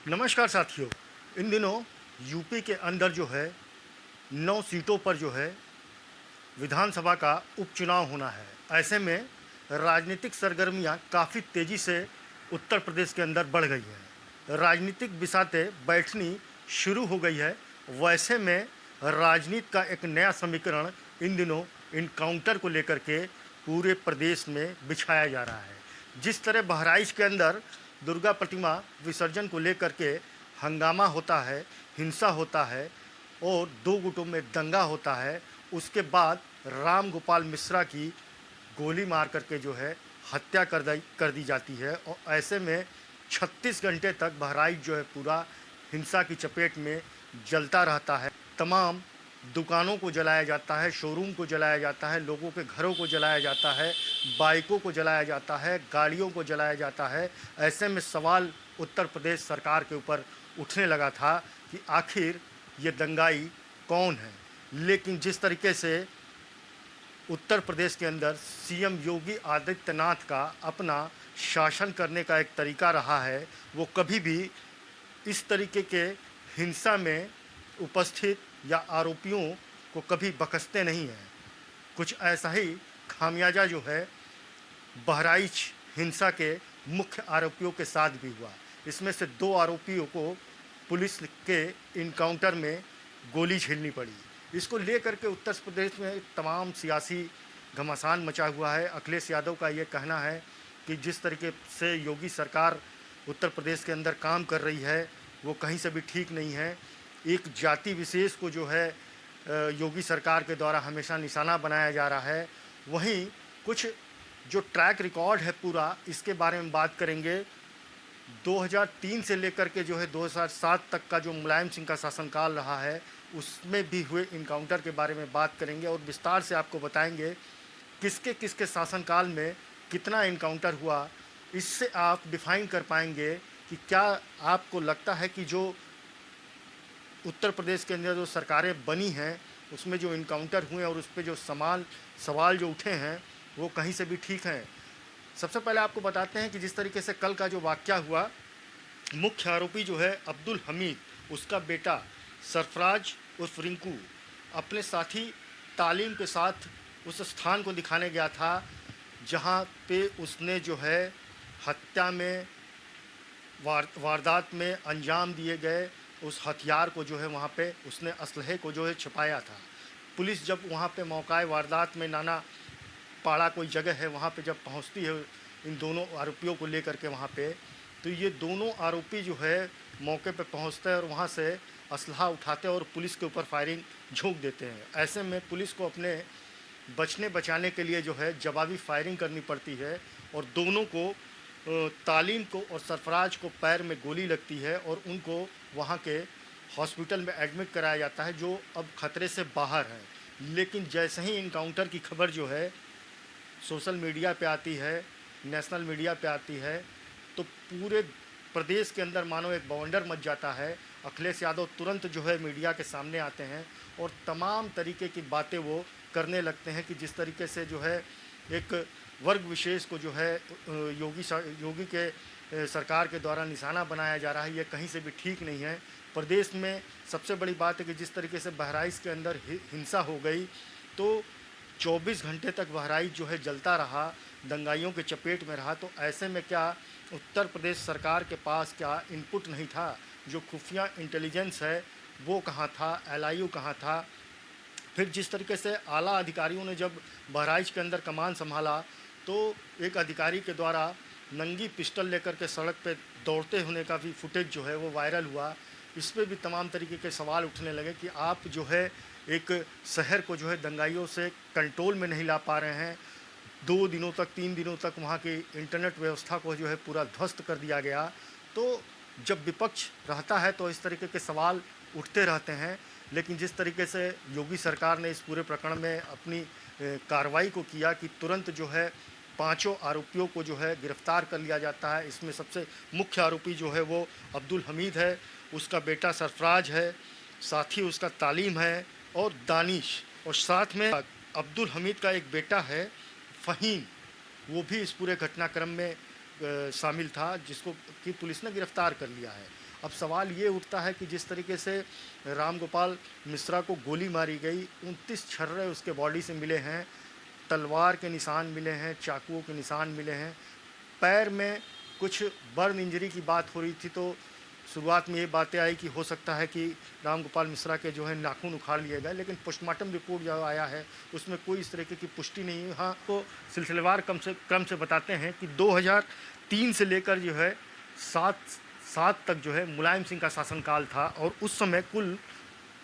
नमस्कार साथियों। इन दिनों यूपी के अंदर जो है 9 सीटों पर जो है विधानसभा का उपचुनाव होना है। ऐसे में राजनीतिक सरगर्मियां काफ़ी तेज़ी से उत्तर प्रदेश के अंदर बढ़ गई हैं। राजनीतिक बिसातें बैठनी शुरू हो गई है। वैसे में राजनीति का एक नया समीकरण इन दिनों इनकाउंटर को लेकर के पूरे प्रदेश में बिछाया जा रहा है। जिस तरह बहराइच के अंदर दुर्गा प्रतिमा विसर्जन को लेकर के हंगामा होता है, हिंसा होता है और दो गुटों में दंगा होता है, उसके बाद राम गोपाल मिश्रा की गोली मार करके जो है हत्या कर दी जाती है। और ऐसे में 36 घंटे तक बहराइच जो है पूरा हिंसा की चपेट में जलता रहता है। तमाम दुकानों को जलाया जाता है, शोरूम को जलाया जाता है, लोगों के घरों को जलाया जाता है, बाइकों को जलाया जाता है, गाड़ियों को जलाया जाता है। ऐसे में सवाल उत्तर प्रदेश सरकार के ऊपर उठने लगा था कि आखिर ये दंगाई कौन है। लेकिन जिस तरीके से उत्तर प्रदेश के अंदर सीएम योगी आदित्यनाथ का अपना शासन करने का एक तरीका रहा है, वो कभी भी इस तरीके के हिंसा में उपस्थित या आरोपियों को कभी बख्शते नहीं हैं। कुछ ऐसा ही खामियाजा जो है बहराइच हिंसा के मुख्य आरोपियों के साथ भी हुआ। इसमें से 2 आरोपियों को पुलिस के इनकाउंटर में गोली झेलनी पड़ी। इसको लेकर के उत्तर प्रदेश में तमाम सियासी घमासान मचा हुआ है। अखिलेश यादव का ये कहना है कि जिस तरीके से योगी सरकार उत्तर प्रदेश के अंदर काम कर रही है वो कहीं से भी ठीक नहीं है। एक जाति विशेष को जो है योगी सरकार के द्वारा हमेशा निशाना बनाया जा रहा है। वहीं कुछ जो ट्रैक रिकॉर्ड है पूरा, इसके बारे में बात करेंगे। 2003 से लेकर के जो है 2007 तक का जो मुलायम सिंह का शासनकाल रहा है, उसमें भी हुए इनकाउंटर के बारे में बात करेंगे और विस्तार से आपको बताएंगे किसके किसके शासनकाल में कितना इनकाउंटर हुआ। इससे आप डिफाइन कर पाएंगे कि क्या आपको लगता है कि जो उत्तर प्रदेश के अंदर जो सरकारें बनी हैं उसमें जो इनकाउंटर हुए और उस पर जो सवाल जो उठे हैं वो कहीं से भी ठीक हैं। सबसे पहले आपको बताते हैं कि जिस तरीके से कल का जो वाक़या हुआ, मुख्य आरोपी जो है अब्दुल हमीद, उसका बेटा सरफराज उर्फ रिंकू अपने साथी तालीम के साथ उस स्थान को दिखाने गया था जहां पे उसने जो है हत्या में वारदात में अंजाम दिए गए उस हथियार को जो है वहाँ पे उसने असलहे को जो है छिपाया था। पुलिस जब वहाँ पे मौका वारदात में नाना पाड़ा कोई जगह है वहाँ पे जब पहुँचती है इन दोनों आरोपियों को लेकर के वहाँ पे, तो ये दोनों आरोपी जो है मौके पे पहुँचते हैं और वहाँ से असलहा उठाते हैं और पुलिस के ऊपर फायरिंग झोंक देते हैं। ऐसे में पुलिस को अपने बचने बचाने के लिए जो है जवाबी फायरिंग करनी पड़ती है और दोनों को तालीम को और सरफराज को पैर में गोली लगती है और उनको वहाँ के हॉस्पिटल में एडमिट कराया जाता है जो अब ख़तरे से बाहर है। लेकिन जैसे ही इनकाउंटर की खबर जो है सोशल मीडिया पे आती है, नेशनल मीडिया पे आती है, तो पूरे प्रदेश के अंदर मानो एक बवंडर मच जाता है। अखिलेश यादव तुरंत जो है मीडिया के सामने आते हैं और तमाम तरीके की बातें वो करने लगते हैं कि जिस तरीके से जो है एक वर्ग विशेष को जो है योगी के सरकार के द्वारा निशाना बनाया जा रहा है, ये कहीं से भी ठीक नहीं है। प्रदेश में सबसे बड़ी बात है कि जिस तरीके से बहराइच के अंदर हिंसा हो गई तो 24 घंटे तक बहराइच जो है जलता रहा, दंगाइयों के चपेट में रहा। तो ऐसे में क्या उत्तर प्रदेश सरकार के पास क्या इनपुट नहीं था? जो खुफिया इंटेलिजेंस है वो कहाँ था? एलआईयू कहाँ था? फिर जिस तरीके से आला अधिकारियों ने जब बहराइच के अंदर कमान संभाला तो एक अधिकारी के द्वारा नंगी पिस्टल लेकर के सड़क पे दौड़ते होने का भी फुटेज जो है वो वायरल हुआ। इस पे भी तमाम तरीके के सवाल उठने लगे कि आप जो है एक शहर को जो है दंगाइयों से कंट्रोल में नहीं ला पा रहे हैं। 2 दिनों तक 3 दिनों तक वहाँ की इंटरनेट व्यवस्था को जो है पूरा ध्वस्त कर दिया गया। तो जब विपक्ष रहता है तो इस तरीके के सवाल उठते रहते हैं। लेकिन जिस तरीके से योगी सरकार ने इस पूरे प्रकरण में अपनी कार्रवाई को किया कि तुरंत जो है 5 आरोपियों को जो है गिरफ्तार कर लिया जाता है। इसमें सबसे मुख्य आरोपी जो है वो अब्दुल हमीद है, उसका बेटा सरफराज है, साथ ही उसका तालीम है और दानिश, और साथ में अब्दुल हमीद का एक बेटा है फ़हीम, वो भी इस पूरे घटनाक्रम में शामिल था जिसको कि पुलिस ने गिरफ्तार कर लिया है। अब सवाल ये उठता है कि जिस तरीके से रामगोपाल मिश्रा को गोली मारी गई, 29 छर्रे उसके बॉडी से मिले हैं, तलवार के निशान मिले हैं, चाकुओं के निशान मिले हैं, पैर में कुछ बर्न इंजरी की बात हो रही थी, तो शुरुआत में ये बातें आई कि हो सकता है कि रामगोपाल मिश्रा के जो है नाखून उखाड़ लिए गए, लेकिन पोस्टमार्टम रिपोर्ट जो आया है उसमें कोई इस तरीके की पुष्टि नहीं हुई। हाँ, तो सिलसिलेवार क्रम से बताते हैं कि 2003 से लेकर जो है सात सात तक जो है मुलायम सिंह का शासनकाल था, और उस समय कुल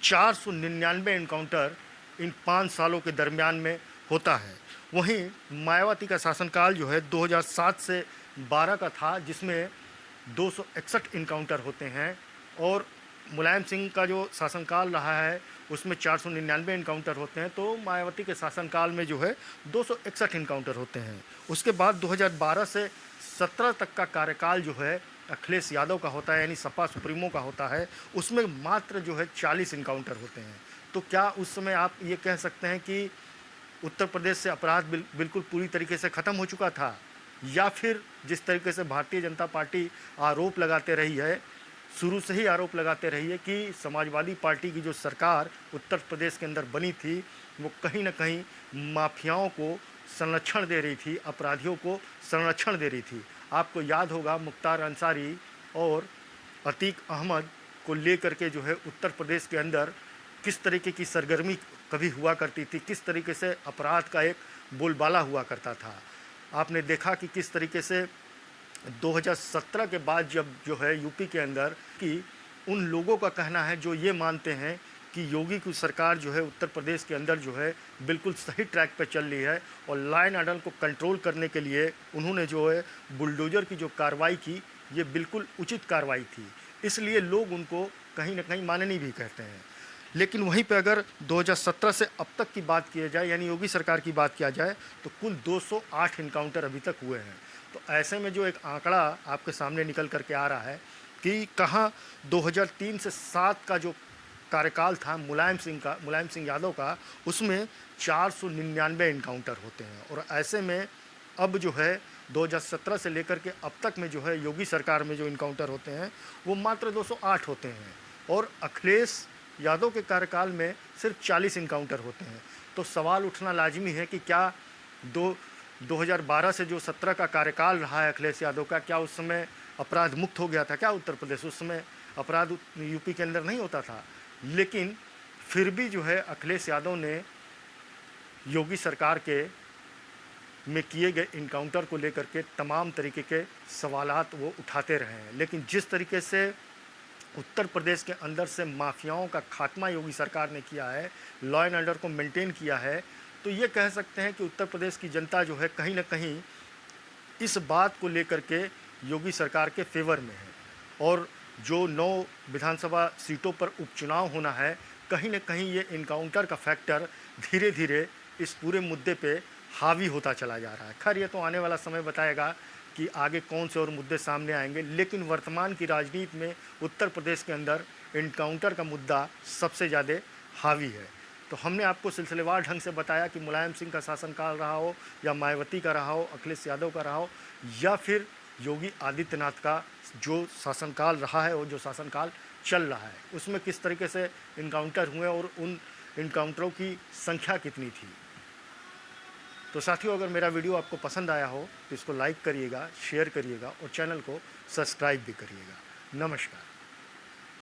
499 इनकाउंटर इन 5 सालों के दरमियान में होता है। वहीं मायावती का शासनकाल जो है 2007 से 12 का था, जिसमें 261 इनकाउंटर होते हैं, और मुलायम सिंह का जो शासनकाल रहा है उसमें 499 इनकाउंटर होते हैं, तो मायावती के शासनकाल में जो है 261 इनकाउंटर होते हैं। उसके बाद 2012 से 17 तक का कार्यकाल जो है अखिलेश यादव का होता है, यानी सपा सुप्रीमो का होता है, उसमें मात्र जो है 40 इनकाउंटर होते हैं। तो क्या उस समय आप ये कह सकते हैं कि उत्तर प्रदेश से अपराध बिल्कुल पूरी तरीके से ख़त्म हो चुका था, या फिर जिस तरीके से भारतीय जनता पार्टी आरोप लगाते रही है, शुरू से ही आरोप लगाते रही है कि समाजवादी पार्टी की जो सरकार उत्तर प्रदेश के अंदर बनी थी वो कहीं ना कहीं माफियाओं को संरक्षण दे रही थी, अपराधियों को संरक्षण दे रही थी। आपको याद होगा मुख्तार अंसारी और अतीक अहमद को लेकर के जो है उत्तर प्रदेश के अंदर किस तरीके की सरगर्मी कभी हुआ करती थी, किस तरीके से अपराध का एक बोलबाला हुआ करता था। आपने देखा कि किस तरीके से 2017 के बाद जब जो है यूपी के अंदर कि उन लोगों का कहना है जो ये मानते हैं कि योगी की सरकार जो है उत्तर प्रदेश के अंदर जो है बिल्कुल सही ट्रैक पर चल रही है, और लाइन ऑर्डर को कंट्रोल करने के लिए उन्होंने जो है बुलडोजर की जो कार्रवाई की, ये बिल्कुल उचित कार्रवाई थी, इसलिए लोग उनको कहीं ना कहीं माननी भी कहते हैं। लेकिन वहीं पे अगर 2017 से अब तक की बात किया जाए, यानी योगी सरकार की बात किया जाए, तो कुल 208 इनकाउंटर अभी तक हुए हैं। तो ऐसे में जो एक आंकड़ा आपके सामने निकल करके आ रहा है कि कहाँ 2003 से 7 का जो कार्यकाल था मुलायम सिंह यादव का, उसमें 499 इनकाउंटर होते हैं, और ऐसे में अब जो है 2017 से लेकर के अब तक में जो है योगी सरकार में जो इनकाउंटर होते हैं वो मात्र 208 होते हैं, और अखिलेश यादव के कार्यकाल में सिर्फ 40 इनकाउंटर होते हैं। तो सवाल उठना लाजमी है कि क्या 2012 से जो 17 का कार्यकाल रहा है अखिलेश यादव का, क्या उस समय अपराध मुक्त हो गया था क्या उत्तर प्रदेश? उस समय अपराध यूपी के अंदर नहीं होता था, लेकिन फिर भी जो है अखिलेश यादव ने योगी सरकार के में किए गए इनकाउंटर को लेकर के तमाम तरीके के सवालात वो उठाते रहे हैं। लेकिन जिस तरीके से उत्तर प्रदेश के अंदर से माफियाओं का खात्मा योगी सरकार ने किया है, लॉ एंड ऑर्डर को मेंटेन किया है, तो ये कह सकते हैं कि उत्तर प्रदेश की जनता जो है कहीं ना कहीं इस बात को लेकर के योगी सरकार के फेवर में है, और जो 9 विधानसभा सीटों पर उपचुनाव होना है, कहीं ना कहीं ये इनकाउंटर का फैक्टर धीरे धीरे इस पूरे मुद्दे पे हावी होता चला जा रहा है। खैर, ये तो आने वाला समय बताएगा कि आगे कौन से और मुद्दे सामने आएंगे, लेकिन वर्तमान की राजनीति में उत्तर प्रदेश के अंदर इनकाउंटर का मुद्दा सबसे ज़्यादा हावी है। तो हमने आपको सिलसिलेवार ढंग से बताया कि मुलायम सिंह का शासनकाल रहा हो, या मायावती का रहा हो, अखिलेश यादव का रहा हो, या फिर योगी आदित्यनाथ का जो शासनकाल रहा है और जो शासनकाल चल रहा है, उसमें किस तरीके से इनकाउंटर हुए और उन इनकाउंटरों की संख्या कितनी थी। तो साथियों, अगर मेरा वीडियो आपको पसंद आया हो तो इसको लाइक करिएगा, शेयर करिएगा और चैनल को सब्सक्राइब भी करिएगा। नमस्कार।